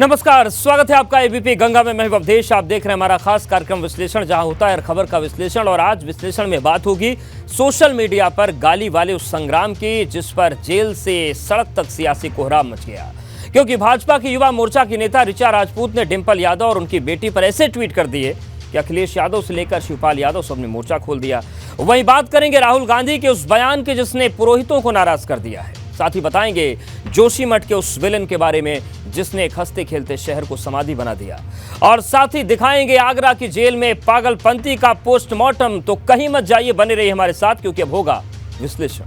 नमस्कार, स्वागत है आपका एबीपी गंगा में। मैं हूं अवधेश। आप देख रहे हैं हमारा खास कार्यक्रम विश्लेषण, जहां होता है हर खबर का विश्लेषण। और आज विश्लेषण में बात होगी सोशल मीडिया पर गाली वाले उस संग्राम की, जिस पर जेल से सड़क तक सियासी कोहराम मच गया। क्योंकि भाजपा की युवा मोर्चा की नेता ऋचा राजपूत ने डिंपल यादव और उनकी बेटी पर ऐसे ट्वीट कर दिए कि अखिलेश यादव से लेकर शिवपाल यादव सबने मोर्चा खोल दिया। वहीं बात करेंगे राहुल गांधी के उस बयान की जिसने पुरोहितों को नाराज कर दिया है। साथ ही बताएंगे जोशीमठ के उस विलन के बारे में जिसने एक हंसते खेलते शहर को समाधि बना दिया। और साथ ही दिखाएंगे आगरा की जेल में पागलपंती का पोस्टमार्टम। तो कहीं मत जाइए, बने रहिए हमारे साथ, क्योंकि अब होगा विश्लेषण।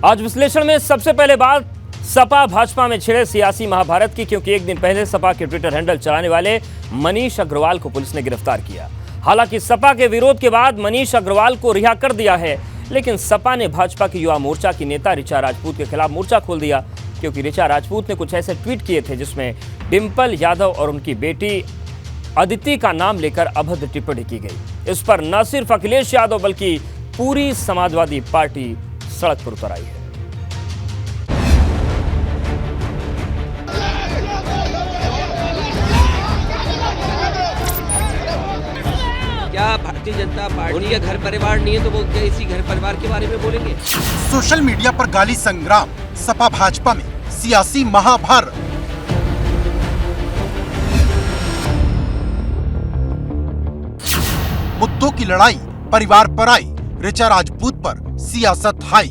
आज विश्लेषण में सबसे पहले बात सपा भाजपा में छिड़े सियासी महाभारत की, क्योंकि एक दिन पहले सपा के ट्विटर हैंडल चलाने वाले मनीष अग्रवाल को पुलिस ने गिरफ्तार किया। हालांकि सपा के विरोध के बाद मनीष अग्रवाल को रिहा कर दिया है, लेकिन सपा ने भाजपा की युवा मोर्चा की नेता ऋचा राजपूत के खिलाफ मोर्चा खोल दिया, क्योंकि ऋचा राजपूत ने कुछ ऐसे ट्वीट किए थे जिसमें डिंपल यादव और उनकी बेटी अदिति का नाम लेकर अभद्र टिप्पणी की गई। इस पर न सिर्फ अखिलेश यादव बल्कि पूरी समाजवादी पार्टी सड़क पर उतर आई है। क्या भारतीय जनता पार्टी का घर परिवार नहीं है तो वो क्या इसी घर परिवार के बारे में बोलेंगे? सोशल मीडिया पर गाली संग्राम, सपा भाजपा में सियासी महाभारत। मुद्दों की लड़ाई परिवार पर आई, ऋचा राजपूत पर सियासत हाई।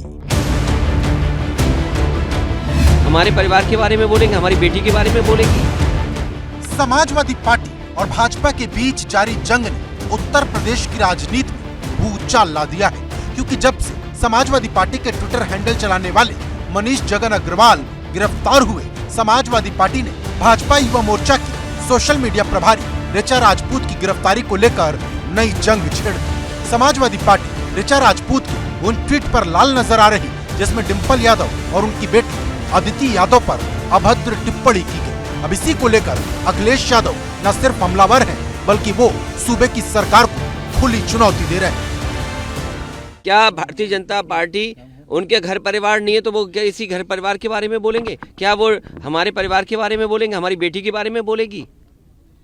हमारे परिवार के बारे में बोलेंगे, हमारी बेटी के बारे में बोलेंगी। समाजवादी पार्टी और भाजपा के बीच जारी जंग ने उत्तर प्रदेश की राजनीति में भूचाल ला दिया है, क्योंकि जब से समाजवादी पार्टी के ट्विटर हैंडल चलाने वाले मनीष जगन अग्रवाल गिरफ्तार हुए, समाजवादी पार्टी ने भाजपा युवा मोर्चा की सोशल मीडिया प्रभारी ऋचा राजपूत की गिरफ्तारी को लेकर नई जंग छेड़ दी। समाजवादी पार्टी ऋचा राजपूत की उन ट्वीट पर लाल नजर आ रही जिसमें डिंपल यादव और उनकी बेटी अदिति यादव पर अभद्र टिप्पणी की गई। अब इसी को लेकर अखिलेश यादव न सिर्फ हमलावर हैं, बल्कि वो सूबे की सरकार को खुली चुनौती दे रहे हैं। क्या भारतीय जनता पार्टी उनके घर परिवार नहीं है तो वो क्या इसी घर परिवार के बारे में बोलेंगे? क्या वो हमारे परिवार के बारे में बोलेंगे, हमारी बेटी के बारे में बोलेगी?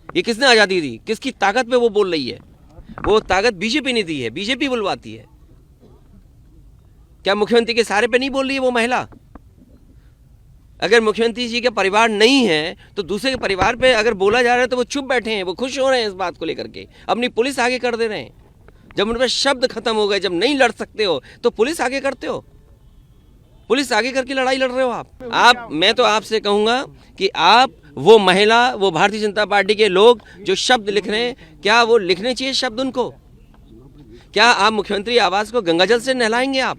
ये किसने आजादी दी? किसकी ताकत पे वो बोल रही है? वो ताकत बीजेपी ने दी है, बीजेपी बुलवाती है। क्या मुख्यमंत्री के सहारे पे नहीं बोल रही है वो महिला? अगर मुख्यमंत्री जी का परिवार नहीं है तो दूसरे के परिवार पे अगर बोला जा रहा है तो वो चुप बैठे हैं, वो खुश हो रहे हैं इस बात को लेकर के, अपनी पुलिस आगे कर दे रहे हैं। जब उन पे शब्द खत्म हो गए, जब नहीं लड़ सकते हो तो पुलिस आगे करते हो, पुलिस आगे करके लड़ाई लड़ रहे हो आप। मैं तो आपसे कहूंगा कि आप वो महिला, वो भारतीय जनता पार्टी के लोग जो शब्द लिख रहे हैं, क्या वो लिखने चाहिए शब्द उनको? क्या आप मुख्यमंत्री आवास को गंगाजल से नहलाएंगे आप?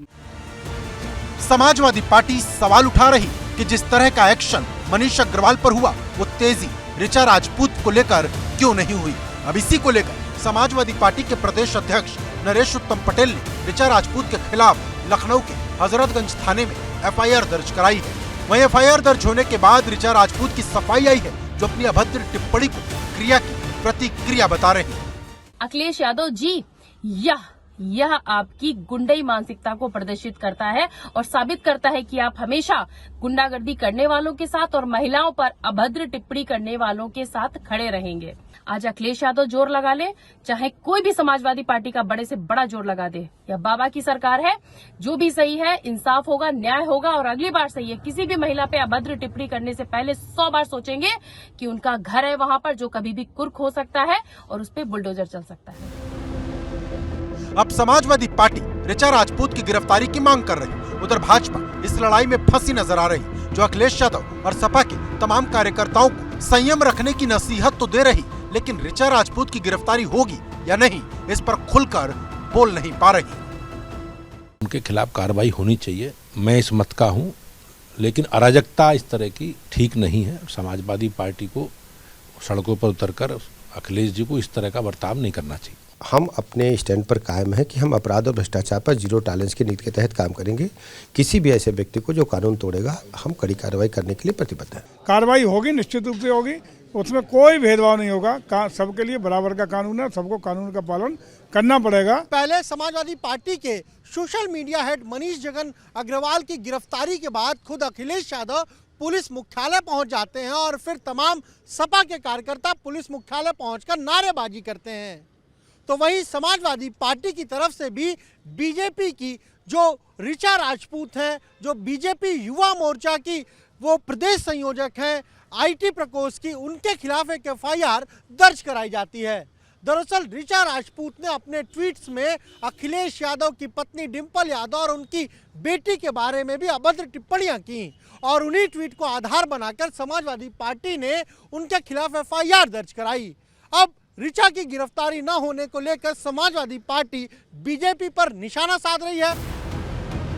समाजवादी पार्टी सवाल उठा रही कि जिस तरह का एक्शन मनीष अग्रवाल पर हुआ, वो तेजी ऋचा राजपूत को लेकर क्यों नहीं हुई। अब इसी को लेकर समाजवादी पार्टी के प्रदेश अध्यक्ष नरेश उत्तम पटेल ने ऋचा राजपूत के खिलाफ लखनऊ के हजरतगंज थाने में एफआईआर दर्ज कराई है। वहीं एफआईआर दर्ज होने के बाद ऋचा राजपूत की सफाई आई है, जो अपनी अभद्र टिप्पणी को क्रिया की प्रतिक्रिया बता रहे हैं। अखिलेश यादव जी, यह आपकी गुंडई मानसिकता को प्रदर्शित करता है और साबित करता है कि आप हमेशा गुंडागर्दी करने वालों के साथ और महिलाओं पर अभद्र टिप्पणी करने वालों के साथ खड़े रहेंगे। आज अखिलेश यादव जोर लगा ले, चाहे कोई भी समाजवादी पार्टी का बड़े से बड़ा जोर लगा दे, यह बाबा की सरकार है। जो भी सही है, इंसाफ होगा, न्याय होगा। और अगली बार सही है, किसी भी महिला पे अभद्र टिप्पणी करने से पहले 100 बार सोचेंगे कि उनका घर है वहां पर, जो कभी भी कुर्क हो सकता है और उस पर बुलडोजर चल सकता है। अब समाजवादी पार्टी ऋचा राजपूत की गिरफ्तारी की मांग कर रही। उधर भाजपा इस लड़ाई में फंसी नजर आ रही, जो अखिलेश यादव और सपा के तमाम कार्यकर्ताओं को संयम रखने की नसीहत तो दे रही, लेकिन ऋचा राजपूत की गिरफ्तारी होगी या नहीं, इस पर खुलकर बोल नहीं पा रही। उनके खिलाफ कार्रवाई होनी चाहिए, मैं इस मत का हूँ, लेकिन अराजकता इस तरह की ठीक नहीं है। समाजवादी पार्टी को सड़कों पर उतरकर अखिलेश जी को इस तरह का बर्ताव नहीं करना चाहिए। हम अपने स्टैंड पर कायम हैं कि हम अपराध और भ्रष्टाचार पर जीरो टॉलरेंस की नीति के तहत काम करेंगे। किसी भी ऐसे व्यक्ति को जो कानून तोड़ेगा, हम कड़ी कार्रवाई करने के लिए प्रतिबद्ध हैं। कार्रवाई होगी, निश्चित रूप से होगी। उसमें कोई भेदभाव नहीं होगा, सबके लिए बराबर का कानून है, सबको कानून का पालन करना पड़ेगा। पहले समाजवादी पार्टी के social media head Manish Jagan Agarwal की गिरफ्तारी के बाद खुद अखिलेश यादव पुलिस मुख्यालय पहुंच जाते हैं और फिर तमाम सपा के कार्यकर्ता पुलिस मुख्यालय पहुंचकर नारेबाजी करते हैं। तो वहीं समाजवादी पार्टी की तरफ से भी बीजेपी की जो ऋचा राजपूत हैं, जो बीजेपी युवा मोर्चा की वो प्रदेश संयोजक हैं आईटी प्रकोष्ठ की, उनके खिलाफ एक एफआईआर दर्ज कराई जाती है। दरअसल ऋचा राजपूत ने अपने ट्वीट्स में अखिलेश यादव की पत्नी डिंपल यादव और उनकी बेटी के बारे में भी अभद्र टिप्पणियां की और उन्हीं ट्वीट को आधार बनाकर समाजवादी पार्टी ने उनके खिलाफ एफआईआर दर्ज कराई। अब ऋचा की गिरफ्तारी न होने को लेकर समाजवादी पार्टी बीजेपी पर निशाना साध रही है।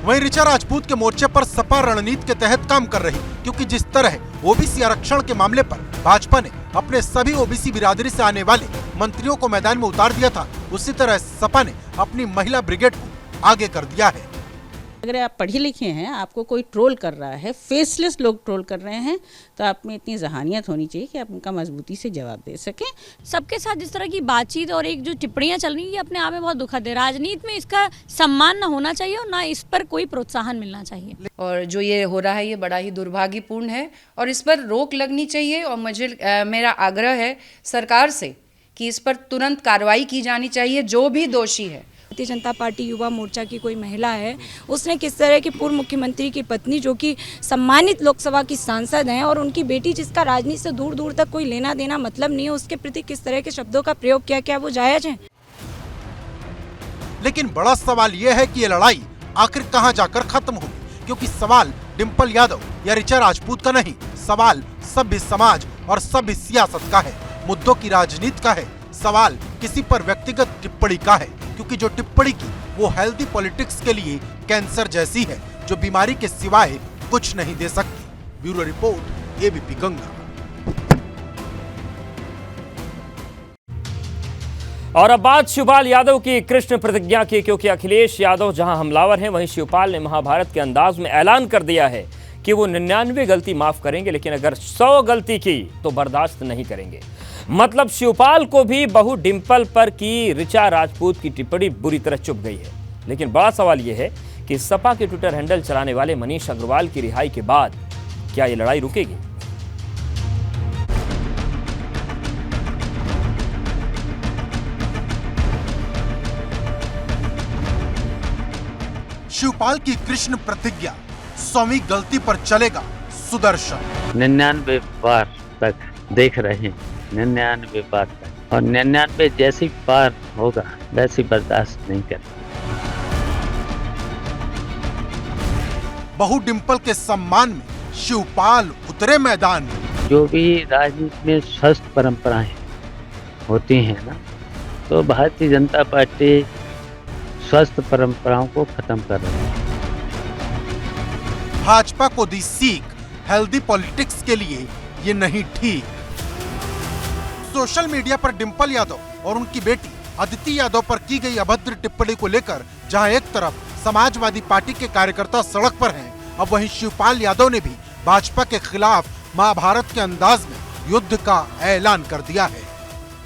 वहीं ऋचा राजपूत के मोर्चे पर सपा रणनीति के तहत काम कर रही, क्योंकि जिस तरह ओबीसी आरक्षण के मामले पर भाजपा ने अपने सभी ओबीसी बिरादरी से आने वाले मंत्रियों को मैदान में उतार दिया था, उसी तरह सपा ने अपनी महिला ब्रिगेड को आगे कर दिया है। अगर आप पढ़े लिखे हैं, आपको कोई ट्रोल कर रहा है, फेसलेस लोग ट्रोल कर रहे हैं, तो आप में इतनी जहानियत होनी चाहिए कि आप उनका मजबूती से जवाब दे सकें। सबके साथ जिस तरह की बातचीत और एक जो टिप्पणियां चल रही है, ये अपने आप में बहुत दुखद है। राजनीति में इसका सम्मान ना होना चाहिए और ना इस पर कोई प्रोत्साहन मिलना चाहिए। और जो ये हो रहा है ये बड़ा ही दुर्भाग्यपूर्ण है और इस पर रोक लगनी चाहिए। और मुझे मेरा आग्रह है सरकार से कि इस पर तुरंत कार्रवाई की जानी चाहिए, जो भी दोषी है। भारतीय जनता पार्टी युवा मोर्चा की कोई महिला है, उसने किस तरह की पूर्व मुख्यमंत्री की पत्नी, जो कि सम्मानित लोकसभा की सांसद हैं, और उनकी बेटी जिसका राजनीति से दूर दूर तक कोई लेना देना मतलब नहीं है, उसके प्रति किस तरह के शब्दों का प्रयोग किया, क्या वो जायज है? लेकिन बड़ा सवाल यह है कि ये लड़ाई आखिर कहां जाकर खत्म होगी, क्योंकि सवाल डिंपल यादव या ऋचा राजपूत का नहीं, सवाल सभ्य समाज और सभ्य सियासत का है, मुद्दों की राजनीति का है, सवाल किसी पर व्यक्तिगत टिप्पणी का है, क्योंकि जो टिप्पणी की वो हेल्दी पॉलिटिक्स के लिए कैंसर जैसी है, जो बीमारी के सिवाय कुछ नहीं दे सकती। Bureau report, ABP Ganga. और अब बात शिवपाल यादव की कृष्ण प्रतिज्ञा की, क्योंकि अखिलेश यादव जहां हमलावर हैं, वहीं शिवपाल ने महाभारत के अंदाज में ऐलान कर दिया है कि वो 99 गलती माफ करेंगे, लेकिन अगर 100 गलती की तो बर्दाश्त नहीं करेंगे। मतलब शिवपाल को भी बहू डिंपल पर की ऋचा राजपूत की टिप्पणी बुरी तरह चुभ गई है। लेकिन बड़ा सवाल यह है कि सपा के ट्विटर हैंडल चलाने वाले मनीष अग्रवाल की रिहाई के बाद क्या ये लड़ाई रुकेगी? शिवपाल की कृष्ण प्रतिज्ञा, 100वीं गलती पर चलेगा सुदर्शन। 99 बार तक देख रहे हैं, 99 बार तक, और 99 जैसी बार होगा वैसी बर्दाश्त नहीं करते। बहू डिंपल के सम्मान में शिवपाल उतरे मैदान में। जो भी राजनीति में स्वस्थ परंपराएं होती हैं ना, तो भारतीय जनता पार्टी स्वस्थ परंपराओं को खत्म कर रही है। भाजपा को दी सीख, हेल्दी पॉलिटिक्स के लिए ये नहीं ठीक। सोशल मीडिया पर डिंपल यादव और उनकी बेटी अदिति यादव पर की गई अभद्र टिप्पणी को लेकर जहां एक तरफ समाजवादी पार्टी के कार्यकर्ता सड़क पर हैं, अब वहीं शिवपाल यादव ने भी भाजपा के खिलाफ महाभारत के अंदाज में युद्ध का ऐलान कर दिया है।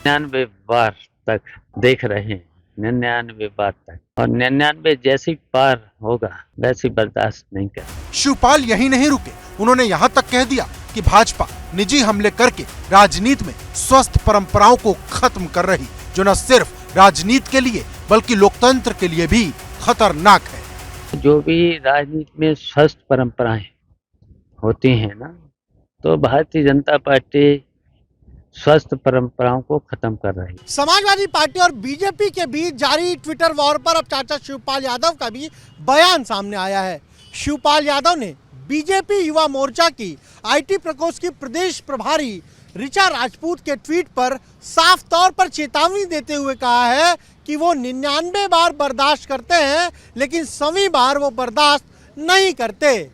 99 बार तक देख रहे हैं, 99 बार तक, और 99 जैसी बार होगा वैसी बर्दाश्त नहीं कर। शिवपाल यही नहीं रुके, उन्होंने यहाँ तक कह दिया कि भाजपा निजी हमले करके राजनीति में स्वस्थ परंपराओं को खत्म कर रही, जो न सिर्फ राजनीति के लिए बल्कि लोकतंत्र के लिए भी खतरनाक है। जो भी राजनीति में स्वस्थ परंपराएं होती हैं ना, तो भारतीय जनता पार्टी स्वस्थ परंपराओं को खत्म कर रही है। समाजवादी पार्टी और बीजेपी के बीच जारी ट्विटर वॉर पर अब चाचा शिवपाल यादव का भी बयान सामने आया है। शिवपाल यादव ने बीजेपी युवा मोर्चा की आईटी प्रकोष्ठ की प्रदेश प्रभारी ऋचा राजपूत के ट्वीट पर साफ तौर पर चेतावनी देते हुए कहा है कि वो 99 बार बर्दाश्त करते हैं, लेकिन 100वीं बार वो बर्दाश्त नहीं करते।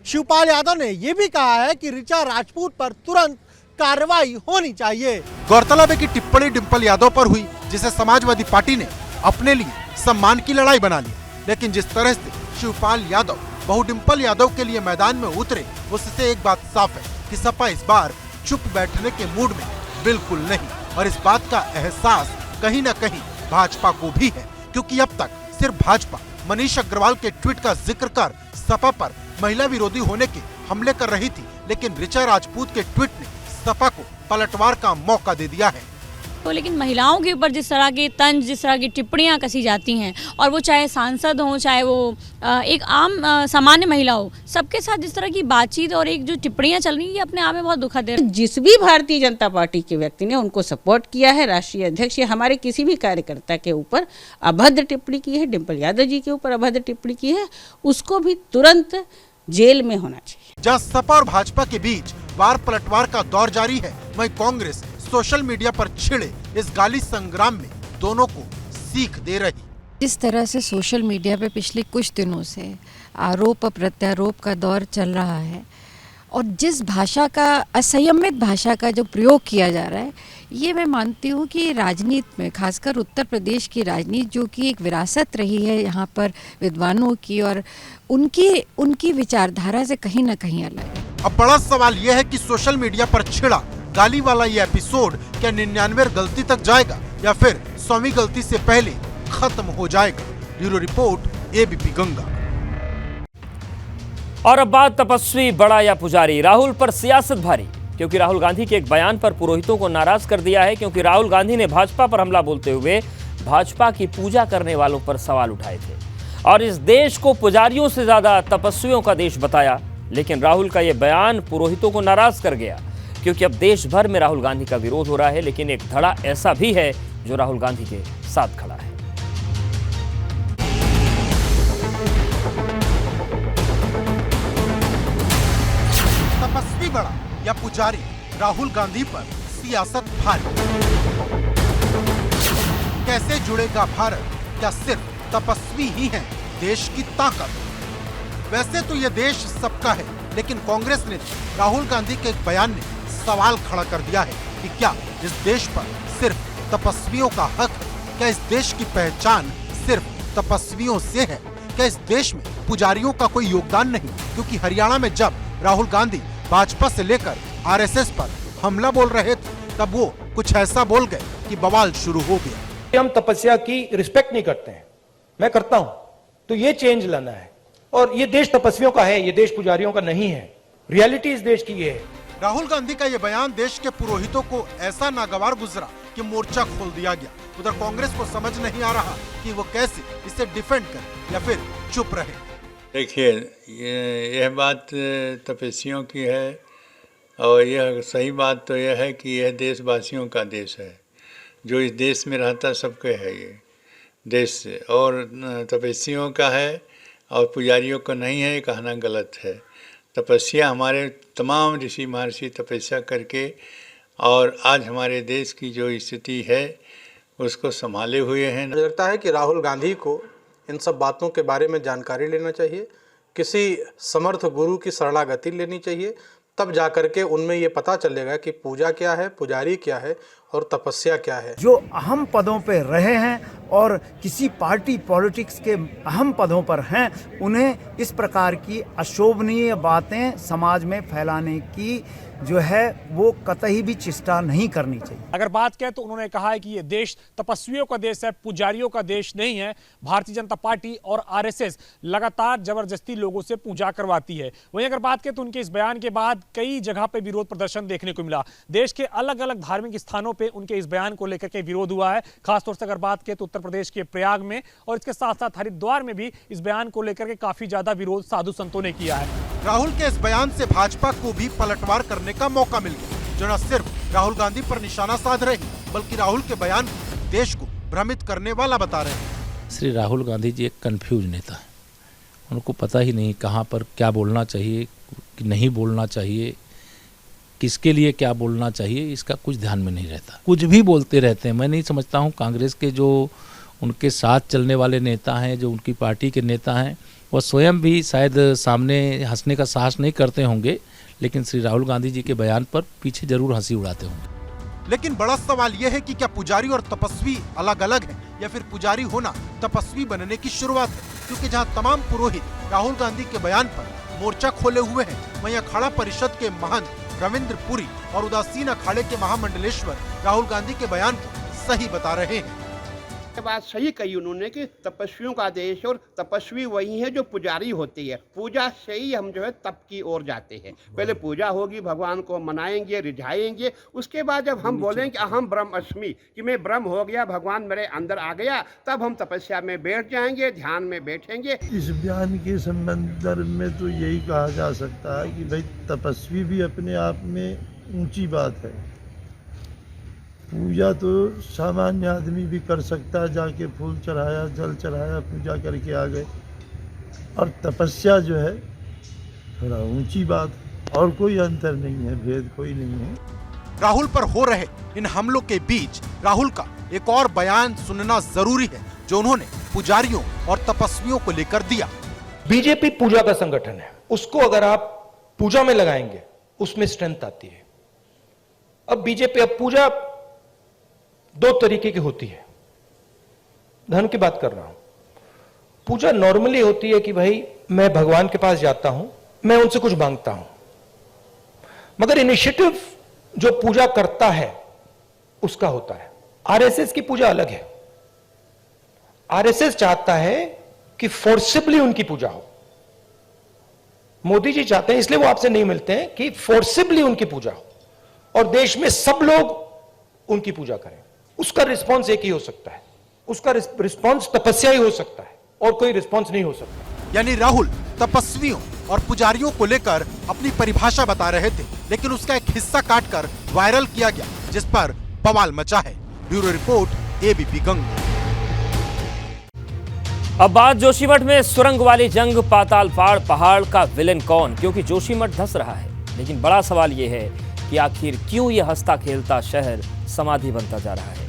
शिवपाल यादव ने यह भी कहा है कि ऋचा राजपूत पर तुरंत कार्रवाई होनी चाहिए। गौरतलब है कि टिप्पणी डिंपल यादव पर हुई, जिसे समाजवादी पार्टी ने अपने लिए सम्मान की लड़ाई बना ली, लेकिन जिस तरह से शिवपाल यादव बहू डिंपल यादव के लिए मैदान में उतरे, उससे एक बात साफ है कि सपा इस बार चुप बैठने के मूड में बिल्कुल नहीं, और इस बात का एहसास कहीं न कहीं भाजपा को भी है, क्योंकि अब तक सिर्फ भाजपा मनीष अग्रवाल के ट्वीट का जिक्र कर सपा पर महिला विरोधी होने के हमले कर रही थी, लेकिन ऋचा राजपूत के ट्वीट ने सपा को पलटवार का मौका दे दिया है। तो लेकिन महिलाओं के ऊपर जिस तरह के तंज, जिस तरह की टिप्पणियां कसी जाती हैं, और वो चाहे सांसद हो, चाहे वो एक आम सामान्य महिला हो, सबके साथ जिस तरह की बातचीत और एक जो टिप्पणियां चल रही है, ये अपने आप में बहुत दुखद है। जिस भी भारतीय जनता पार्टी के व्यक्ति ने उनको सपोर्ट किया है, राष्ट्रीय अध्यक्ष या हमारे किसी भी कार्यकर्ता के ऊपर अभद्र टिप्पणी की है, डिम्पल यादव जी के ऊपर अभद्र टिप्पणी की है, उसको भी तुरंत जेल में होना चाहिए। जहां सपा और भाजपा के बीच वार पलटवार का दौर जारी है, वहीं कांग्रेस सोशल मीडिया पर छिड़े इस गाली संग्राम में दोनों को सीख दे रही। इस तरह से सोशल मीडिया पे पिछले कुछ दिनों से आरोप प्रत्यारोप का दौर चल रहा है, और जिस भाषा का, असंयमित भाषा का जो प्रयोग किया जा रहा है, ये मैं मानती हूँ कि राजनीति में, खासकर उत्तर प्रदेश की राजनीति जो कि एक विरासत रही है यहाँ पर विद्वानों की, और उनकी विचारधारा से कहीं ना कहीं अलग है। अब बड़ा सवाल यह है कि सोशल मीडिया पर छिड़ा गाली वाला ये एपिसोड क्या 99 गलती तक जाएगा, या फिर 100वीं गलती से पहले खत्म हो जाएगा। Bureau report, ABP Ganga. और अब बात तपस्वी बड़ा या पुजारी, राहुल पर सियासत भारी, क्योंकि राहुल गांधी के एक बयान पर पुरोहितों को नाराज कर दिया है, क्योंकि राहुल गांधी ने भाजपा पर हमला बोलते हुए भाजपा की पूजा करने वालों पर सवाल उठाए थे और इस देश को पुजारियों से ज्यादा तपस्वियों का देश बताया। लेकिन राहुल का यह बयान पुरोहितों को नाराज कर गया, क्योंकि अब देश भर में राहुल गांधी का विरोध हो रहा है, लेकिन एक धड़ा ऐसा भी है जो राहुल गांधी के साथ खड़ा है। तपस्वी बड़ा या पुजारी, राहुल गांधी पर सियासत भारी। कैसे जुड़ेगा भारत? क्या सिर्फ तपस्वी ही हैं देश की ताकत? वैसे तो यह देश सबका है, लेकिन कांग्रेस ने राहुल गांधी के एक बयान ने सवाल खड़ा कर दिया है कि क्या इस देश पर सिर्फ तपस्वियों का हक है? क्या इस देश की पहचान सिर्फ तपस्वियों से है? क्या इस देश में पुजारियों का कोई योगदान नहीं? क्योंकि हरियाणा में जब राहुल गांधी भाजपा से लेकर आरएसएस पर हमला बोल रहे थे, तब वो कुछ ऐसा बोल गए कि बवाल शुरू हो गया। हम तपस्या की रिस्पेक्ट नहीं करते हैं, मैं करता हूं, तो ये चेंज लाना है। और ये देश तपस्वियों का है, ये देश पुजारियों का नहीं है। रियलिटी इस देश की ये है। राहुल गांधी का ये बयान देश के पुरोहितों को ऐसा नागवार गुजरा कि मोर्चा खोल दिया गया। उधर कांग्रेस को समझ नहीं आ रहा कि वो कैसे इसे डिफेंड करे या फिर चुप रहे। देखिए, यह बात तपस्वियों की है, और यह सही बात तो यह है कि यह देशवासियों का देश है। जो इस देश में रहता सबके है ये देश से, और तपस्वियों का है और पुजारियों का नहीं है, ये कहना गलत है। तपस्या हमारे तमाम ऋषि महर्षि तपस्या करके और आज हमारे देश की जो स्थिति है उसको संभाले हुए हैं। मुझे लगता है कि राहुल गांधी को इन सब बातों के बारे में जानकारी लेना चाहिए, किसी समर्थ गुरु की शरणागति लेनी चाहिए, तब जाकर के उनमें ये पता चलेगा कि पूजा क्या है, पुजारी क्या है और तपस्या क्या है। जो अहम पदों पे रहे हैं और किसी पार्टी पॉलिटिक्स के अहम पदों पर हैं, उन्हें इस प्रकार की अशोभनीय बातें समाज में फैलाने की जो है वो कतई भी चेष्टा नहीं करनी चाहिए। अगर बात करें तो उन्होंने कहा है कि ये देश तपस्वियों का देश है, पुजारियों का देश नहीं है। भारतीय जनता पार्टी और आरएसएस लगातार जबरदस्ती लोगों से पूजा करवाती है। वहीं अगर बात करें तो उनके इस बयान के बाद कई जगह पे विरोध प्रदर्शन देखने को मिला। देश के अलग अलग धार्मिक स्थानों पे उनके इस बयान को लेकर के विरोध हुआ है। खासतौर से अगर बात करें तो उत्तर प्रदेश के प्रयाग में और इसके साथ साथ हरिद्वार में भी इस बयान को लेकर के काफी ज्यादा विरोध साधु संतों ने किया है। राहुल के इस बयान से भाजपा को भी पलटवार करने का मौका मिल गया, जो न सिर्फ राहुल गांधी पर निशाना साध रही, बल्कि राहुल के बयान को देश को भ्रमित करने वाला बता रहे हैं। श्री राहुल गांधी जी एक कंफ्यूज नेता है। उनको पता ही नहीं कहाँ पर क्या बोलना चाहिए, कि नहीं बोलना चाहिए, किसके लिए क्या बोलना चाहिए, इसका कुछ ध्यान में नहीं रहता। कुछ भी बोलते रहते हैं। मैं नहीं समझता हूँ कांग्रेस के जो उनके साथ चलने वाले नेता हैं, जो उनकी पार्टी के नेता हैं, वह स्वयं भी शायद सामने हंसने का साहस नहीं करते होंगे, लेकिन श्री राहुल गांधी जी के बयान पर पीछे जरूर हंसी उड़ाते होंगे। लेकिन बड़ा सवाल यह है कि क्या पुजारी और तपस्वी अलग अलग है, या फिर पुजारी होना तपस्वी बनने की शुरुआत है? क्योंकि जहां तमाम पुरोहित राहुल गांधी के बयान पर मोर्चा खोले हुए हैं, वहीं अखाड़ा परिषद के महंत रविंद्र पुरी और उदासीन अखाड़े के महामंडलेश्वर राहुल गांधी के बयान को सही बता रहे हैं। बात सही कही उन्होंने कि तपस्वियों का देश और तपस्वी वही है जो पुजारी होती है। पूजा से ही हम जो है तप की ओर जाते हैं। पहले पूजा होगी, भगवान को मनाएंगे, रिझाएंगे, उसके बाद जब हम बोलेंगे कि अहम ब्रह्मास्मि, कि मैं ब्रह्म हो गया, भगवान मेरे अंदर आ गया, तब हम तपस्या में बैठ जाएंगे, ध्यान में बैठेंगे। इस बयान के संदर्भ में तो यही कहा जा सकता है कि भाई तपस्वी भी अपने आप में ऊंची बात है। पूजा तो सामान्य आदमी भी कर सकता है, जाके फूल चढ़ाया, जल चढ़ाया, पूजा करके आ गए। और तपस्या जो है थोड़ा ऊंची बात, और कोई अंतर नहीं है, भेद कोई नहीं है। राहुल पर हो रहे इन हमलों के बीच राहुल का एक और बयान सुनना जरूरी है, जो उन्होंने पुजारियों और तपस्वियों को लेकर दिया। बीजेपी पूजा का संगठन है, उसको अगर आप पूजा में लगाएंगे उसमें स्ट्रेंथ आती है। अब बीजेपी, अब पूजा दो तरीके की होती है, धर्म की बात कर रहा हूं। पूजा नॉर्मली होती है कि भाई मैं भगवान के पास जाता हूं, मैं उनसे कुछ मांगता हूं, मगर इनिशिएटिव जो पूजा करता है उसका होता है। आरएसएस की पूजा अलग है। आरएसएस चाहता है कि फोर्सिबली उनकी पूजा हो। मोदी जी चाहते हैं, इसलिए वो आपसे नहीं मिलते हैं, कि फोर्सिबली उनकी पूजा हो और देश में सब लोग उनकी पूजा करें। उसका रिस्पांस एक ही हो सकता है, उसका रिस्पांस तपस्या ही हो सकता है, और कोई रिस्पांस नहीं हो सकता। यानी राहुल तपस्वियों और पुजारियों को लेकर अपनी परिभाषा बता रहे थे, लेकिन उसका एक हिस्सा काटकर वायरल किया गया, जिस पर बवाल मचा है। Bureau report, ABP Ganga. अब बात जोशीमठ में सुरंग वाली जंग, पाताल फाड़ पहाड़ का विलेन कौन? क्योंकि जोशीमठ धंस रहा है, लेकिन बड़ा सवाल यह है कि आखिर क्यों यह हंसता खेलता शहर समाधि बनता जा रहा है?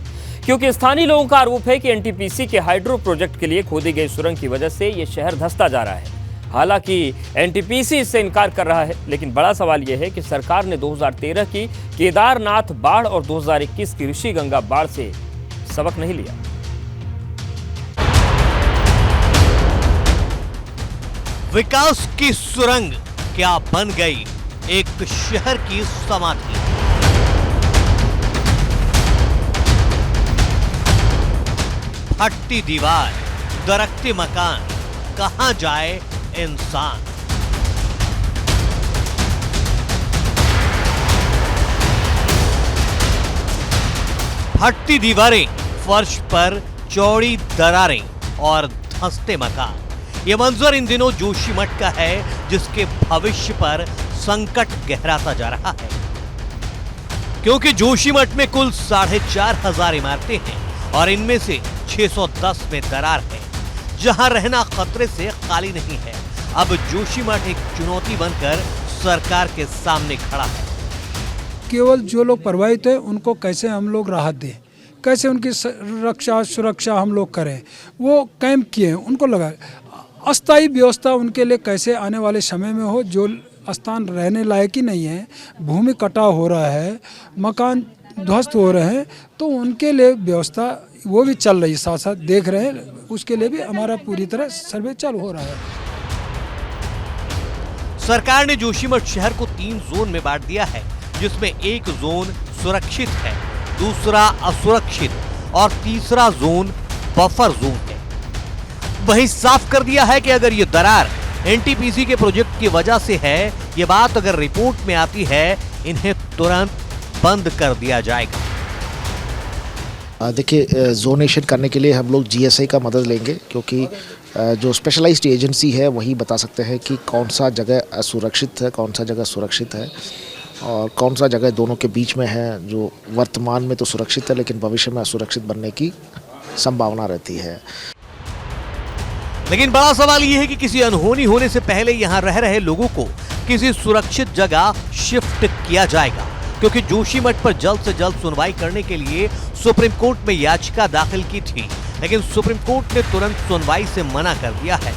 क्योंकि स्थानीय लोगों का आरोप है कि एनटीपीसी के हाइड्रो प्रोजेक्ट के लिए खोदी गई सुरंग की वजह से यह शहर धंसता जा रहा है। हालांकि एनटीपीसी इससे इनकार कर रहा है, लेकिन बड़ा सवाल यह है कि सरकार ने 2013 की केदारनाथ बाढ़ और 2021 की ऋषि गंगा बाढ़ से सबक नहीं लिया। विकास की सुरंग क्या बन गई एक शहर की समाधि। फटती दीवार, दरकते मकान, कहां जाए इंसान। फटती दीवारें, फर्श पर चौड़ी दरारें और धंसते मकान, ये मंजर इन दिनों जोशीमठ का है, जिसके भविष्य पर संकट गहराता जा रहा है। क्योंकि जोशीमठ में कुल 4,500 इमारतें हैं और इनमें से 610 में दरार है, जहां रहना खतरे से खाली नहीं है। अब जोशीमठ एक चुनौती बनकर सरकार के सामने खड़ा है। केवल जो लोग प्रभावित हैं उनको कैसे हम लोग राहत दें, कैसे उनकी सुरक्षा हम लोग करें। वो कैंप किए, उनको लगा अस्थायी व्यवस्था उनके लिए कैसे आने वाले समय में हो। जो स्थान रहने लायक ही नहीं है, भूमि कटाव हो रहा है, मकान ध्वस्त हो रहे हैं, तो उनके लिए व्यवस्था वो भी चल रही है, साथ साथ देख रहे हैं। उसके लिए भी हमारा पूरी तरह सर्वे चालू हो रहा है। सरकार ने जोशीमठ शहर को 3 जोन में बांट दिया है, जिसमें एक जोन सुरक्षित है, दूसरा असुरक्षित और तीसरा जोन बफर जोन है। वहीं साफ कर दिया है कि अगर ये दरार एनटीपीसी के प्रोजेक्ट की वजह से है, ये बात अगर रिपोर्ट में आती है, इन्हें तुरंत बंद कर दिया जाएगा। देखिए, जोनेशन करने के लिए हम लोग जीएसआई का मदद लेंगे, क्योंकि जो स्पेशलाइज्ड एजेंसी है वही बता सकते हैं कि कौन सा जगह असुरक्षित है, कौन सा जगह सुरक्षित है और कौन सा जगह दोनों के बीच में है, जो वर्तमान में तो सुरक्षित है लेकिन भविष्य में असुरक्षित बनने की संभावना रहती है। लेकिन बड़ा सवाल यह है कि किसी अनहोनी होने से पहले यहां रह रहे लोगों को किसी सुरक्षित जगह शिफ्ट किया जाएगा, क्योंकि जोशीमठ पर जल्द से जल्द सुनवाई करने के लिए सुप्रीम कोर्ट में याचिका दाखिल की थी, लेकिन सुप्रीम कोर्ट ने तुरंत सुनवाई से मना कर दिया है।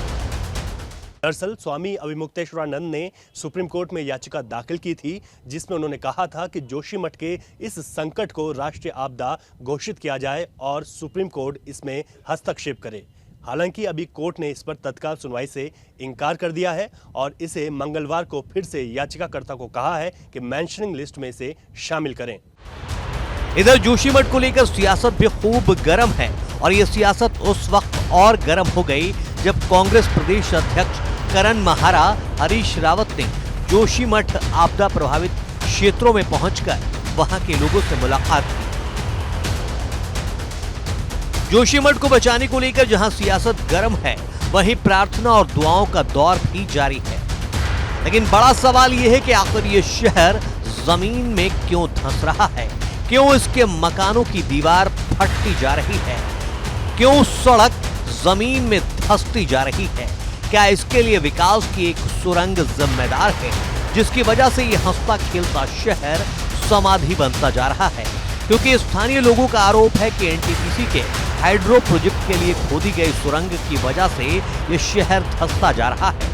दरअसल स्वामी अभिमुक्तेश्वरानंद ने सुप्रीम कोर्ट में याचिका दाखिल की थी, जिसमें उन्होंने कहा था कि जोशीमठ के इस संकट को राष्ट्रीय आपदा घोषित किया जाए और सुप्रीम कोर्ट इसमें हस्तक्षेप करे। हालांकि अभी कोर्ट ने इस पर तत्काल सुनवाई से इनकार कर दिया है और इसे मंगलवार को फिर से याचिकाकर्ता को कहा है कि मेंशनिंग लिस्ट में इसे शामिल करें। इधर जोशीमठ को लेकर सियासत भी खूब गर्म है और ये सियासत उस वक्त और गर्म हो गई जब कांग्रेस प्रदेश अध्यक्ष करण महारा हरीश रावत ने जोशीमठ आपदा प्रभावित क्षेत्रों में पहुंचकर वहां के लोगों से मुलाकात की। जोशीमठ को बचाने को लेकर जहां सियासत गर्म है, वहीं प्रार्थना और दुआओं का दौर भी जारी है। लेकिन बड़ा सवाल यह है कि आखिर ये शहर जमीन में क्यों धंस रहा है, क्यों इसके मकानों की दीवार फटती जा रही है, क्यों सड़क जमीन में धंसती जा रही है। क्या इसके लिए विकास की एक सुरंग जिम्मेदार है, जिसकी वजह से ये हंसता खेलता शहर समाधि बनता जा रहा है? क्योंकि स्थानीय लोगों का आरोप है कि एनटीपीसी के हाइड्रो प्रोजेक्ट के लिए खोदी गई सुरंग की वजह से ये शहर धंसता जा रहा है।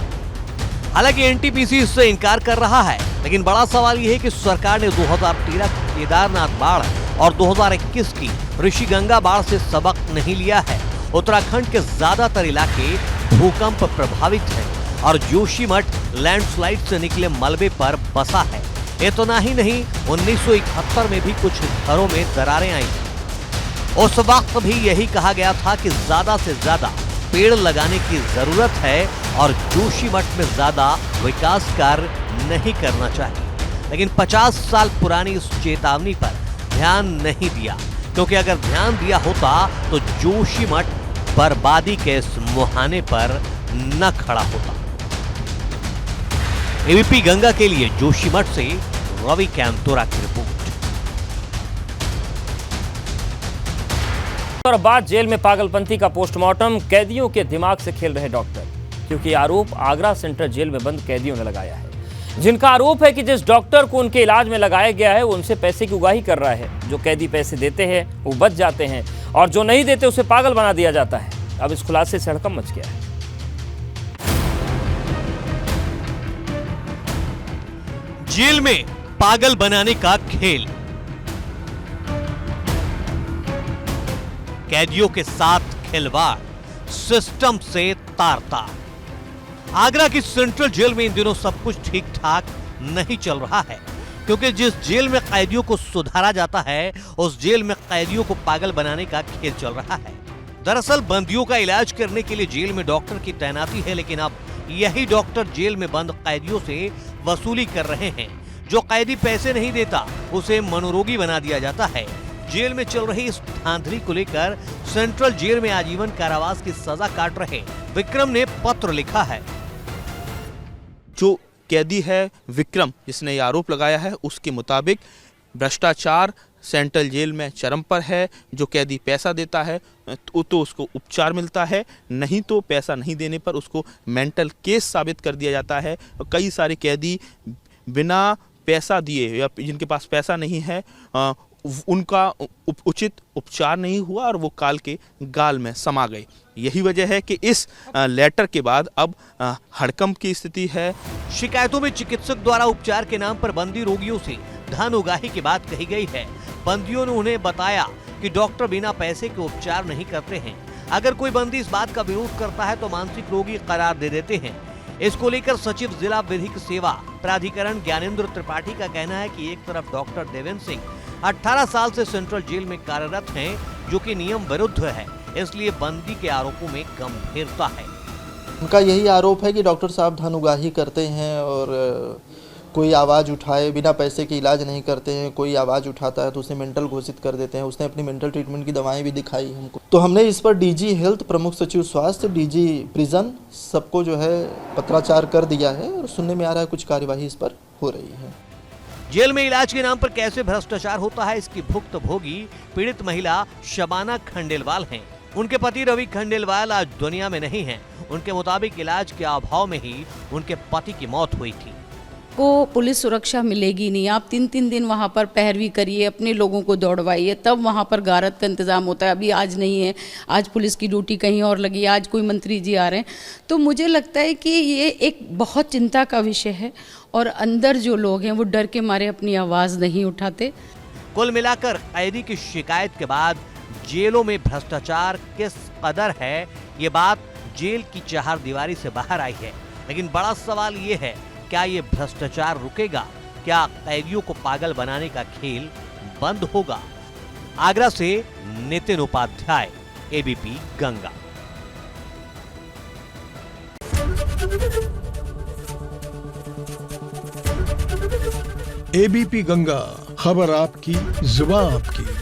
हालांकि एनटीपीसी इससे इनकार कर रहा है, लेकिन बड़ा सवाल यह है कि सरकार ने 2013 की केदारनाथ बाढ़ और 2021 की ऋषिगंगा बाढ़ से सबक नहीं लिया है। उत्तराखंड के ज्यादातर इलाके भूकंप प्रभावित हैं और जोशीमठ लैंडस्लाइड से निकले मलबे पर बसा है। इतना ही नहीं, 1971 में भी कुछ घरों में दरारें आई। उस वक्त भी यही कहा गया था कि ज्यादा से ज्यादा पेड़ लगाने की जरूरत है और जोशीमठ में ज्यादा विकास कार्य नहीं करना चाहिए। लेकिन 50 साल पुरानी इस चेतावनी पर ध्यान नहीं दिया, क्योंकि अगर ध्यान दिया होता तो जोशीमठ बर्बादी के इस मुहाने पर न खड़ा होता। एबीपी गंगा के लिए जोशीमठ से रवि कैंतोरा की रिपोर्ट। और बाद जेल में पागलपंती का पोस्टमार्टम, कैदियों के दिमाग से खेल रहे डॉक्टर, क्योंकि आरोप आगरा सेंट्रल जेल में बंद कैदियों ने लगाया है, जिनका आरोप है कि जिस डॉक्टर को उनके इलाज में लगाया गया है वो उनसे पैसे की उगाही कर रहा है। जो कैदी पैसे देते हैं वो बच जाते हैं और जो नहीं देते उसे पागल बना दिया जाता है। अब इस खुलासे से हड़कंप मच गया है। जेल में पागल बनाने का खेल, कैदियों के साथ खिलवाड़, सिस्टम से तार-तार। आगरा की सेंट्रल जेल में इन दिनों सब कुछ ठीक ठाक नहीं चल रहा है, क्योंकि जिस जेल में कैदियों को सुधारा जाता है उस जेल में कैदियों को पागल बनाने का खेल चल रहा है। दरअसल बंदियों का इलाज करने के लिए जेल में डॉक्टर की तैनाती है, लेकिन अब यही डॉक्टर जेल में बंद कैदियों से वसूली कर रहे हैं। जो कैदी पैसे नहीं देता उसे मनोरोगी बना दिया जाता है। जेल में चल रही इस धांधली को लेकर सेंट्रल जेल में आजीवन कारावास की सजा काट रहे विक्रम ने पत्र लिखा है। जो कैदी है विक्रम, जिसने ये आरोप लगाया है, उसके मुताबिक भ्रष्टाचार सेंट्रल जेल में चरम पर है। जो कैदी पैसा देता है तो उसको उपचार मिलता है, नहीं तो पैसा नहीं देने पर उसको मेंटल केस साबित कर दिया जाता है। कई सारे कैदी बिना पैसा दिए या जिनके पास पैसा नहीं है उनका उचित उपचार नहीं हुआ और वो काल के गाल में समा गए। यही वजह है कि इस लेटर के बाद अब हड़कंप की स्थिति है। शिकायतों में चिकित्सक द्वारा उपचार के नाम पर बंदी रोगियों से धन उगाही की बात कही गई है। बंदियों ने उन्हें बताया कि डॉक्टर बिना पैसे के उपचार नहीं करते हैं। अगर कोई बंदी इस बात का विरोध करता है तो मानसिक रोगी करार दे देते हैं। इसको लेकर सचिव जिला विधिक सेवा प्राधिकरण ज्ञानेंद्र त्रिपाठी का कहना है कि एक तरफ डॉक्टर देवेंद्र सिंह 18 साल से सेंट्रल जेल में कार्यरत हैं, जो कि नियम विरुद्ध है, इसलिए बंदी के आरोपों में गंभीरता है। उनका यही आरोप है कि डॉक्टर साहब धन उगाही करते हैं और कोई आवाज़ उठाए बिना पैसे के इलाज नहीं करते हैं। कोई आवाज़ उठाता है तो उसे मेंटल घोषित कर देते हैं। उसने अपनी मेंटल ट्रीटमेंट की दवाएं भी दिखाई हमको। तो हमने इस पर डीजी हेल्थ, प्रमुख सचिव स्वास्थ्य, डीजी प्रिजन सबको जो है पत्राचार कर दिया है और सुनने में आ रहा है कुछ कार्यवाही इस पर हो रही है। जेल में इलाज के नाम पर कैसे भ्रष्टाचार होता है, इसकी भुक्तभोगी पीड़ित महिला शबाना खंडेलवाल हैं। उनके पति रवि खंडेलवाल आज दुनिया में नहीं हैं। उनके मुताबिक इलाज के अभाव में ही उनके पति की मौत हुई थी। को पुलिस सुरक्षा मिलेगी नहीं। आप 3-3 दिन वहाँ पर पैरवी करिए, अपने लोगों को दौड़वाइए, तब वहाँ पर गारद का इंतजाम होता है। अभी आज नहीं है, आज पुलिस की ड्यूटी कहीं और लगी, आज कोई मंत्री जी आ रहे हैं। तो मुझे लगता है कि ये एक बहुत चिंता का विषय है और अंदर जो लोग हैं वो डर के मारे अपनी आवाज़ नहीं उठाते। कुल मिलाकर कैदी की शिकायत के बाद जेलों में भ्रष्टाचार किस कदर है, ये बात जेल की चारदीवारी से बाहर आई है। लेकिन बड़ा सवाल ये है, क्या ये भ्रष्टाचार रुकेगा? क्या कैदियों को पागल बनाने का खेल बंद होगा? आगरा से नितिन उपाध्याय, एबीपी गंगा। एबीपी गंगा, खबर आपकी, जुबान आपकी।